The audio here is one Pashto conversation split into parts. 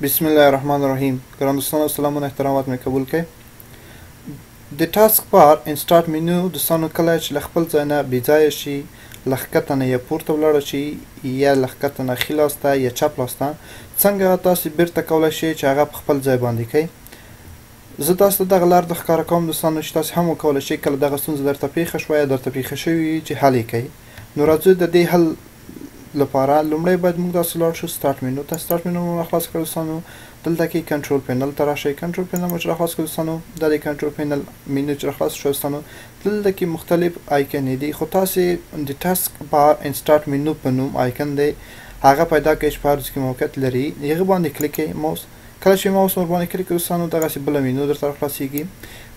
بسم الله الرحمن الرحیم. ګران دوستانو السلام و احترامات مې قبول کړئ. د ټاسک بار ان سٹارټ مینیو دوستانو کله چې له خپل ځای نه بېځایه شي، له ښکته نه یا پورته ولاړه شي یا له ښکته نه ښي لاس ته یا چپ لاس ته، څنګه تاسې بیرته کولی شئ چې هغه په خپل ځای باندې کوئ. زه تاسو ته دغه لار د ښکاره کوم دوستانو چې تاسې هم وکولی شئ کله دغه ستونزه درته پیښه شوه یا درته پیښه شوې وي چې حل یې کوئ. نو راځو د دې حل لپاره لومړی باید موږ داسې لاړ شو سټارټ مینو ته. سټارټ مینو مو راخلاص کړه دوستانو، دلته کې کنټرول پینل ته راشئ. کنټرول پینل مو چې راخلاص کړه دوستانو، دا د کنټرول پینل مینو چې راخلاص شو دوستانو، دلته کې مختلف آیکنې دي، خو تاسې د ټاسک بار ان سټارټ مینو په نوم آیکن دی هغه پیدا کړئ چې په هر ځای کې موقعیت لري. هغه باندې کلیک کړئ موس. کله چې موس ور باندې کلیک کړئ دوستانو، دغسې بله مینو درته راخلاصېږي.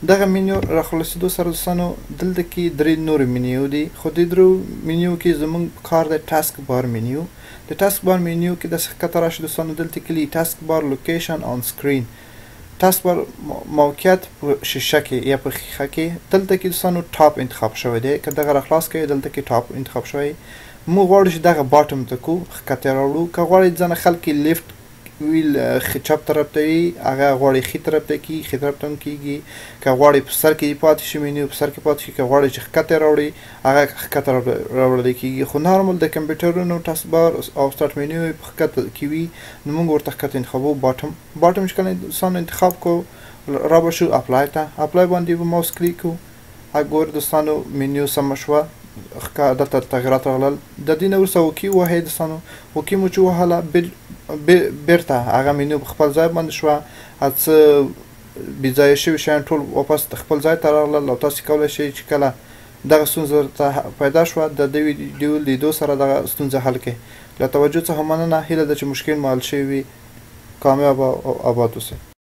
دغه مینیو راخلاصېدو سره دوستانو دلته کې درې نورې مینیو دي، خو دې درو مینیو کې زموږ کار دی ټاسک بار مینیو. د ټاسک بار مینیو کې داسې ښکته راشي دوستانو، دلته کې لیکي ټاسک بار لوکیشن آن سکرین. ټاسک بار موقعیت په شیشه کې یا په ښیښه کې، دلته کې دوستانو ټاپ انتخاب شوی دی. که دغه راخلاص کوئ دلته کې ټاپ انتخاب شوی. موږ غواړو چې دغه باټم ته کو ښکته راوړو. که غواړئ ځنه خلک لیفټ ویل چپ طرف ته وي، هغه غواړي ښي طرف ته کي، ښي طرف ته هم کېږي. که غواړئ په سر کې پاتې شي مینیو، په سر کې پاتې شي. که غواړئ چې ښکته راوړئ هغه ښکته راوړلی کېږي. خو نارمل د کمپیوټرونو ټاسک بار او سټارټ مینیو په ښکته کې وي، نو موږ ورته ښکته انتخابو باټم چې کله دوستانو انتخاب کړو را به شو اپلای ته. اپلای باندې به ماوس کلیک کړو. ګورئ دوستانو مینیو سمه شوه، دلته تغیرات راغلل. د دې نه وروسته اوکې ووهئ دوستانو. اوکې مو چې ووهله بیرته هغه مینیو په خپل ځای باندې شوه. څه بېځایه شوي شیان ټول واپس خپل ځای ته راغلل، او تاسې کولی شئ چې کله دغه ستونزه درته پیدا شوه د دې ویډیو لیدو سره دغه ستونزه حل کړئ. له توجه څخه مننه. هیله ده چې مشکل مو حل شوی وي. کامیاب او آباد اوسئ.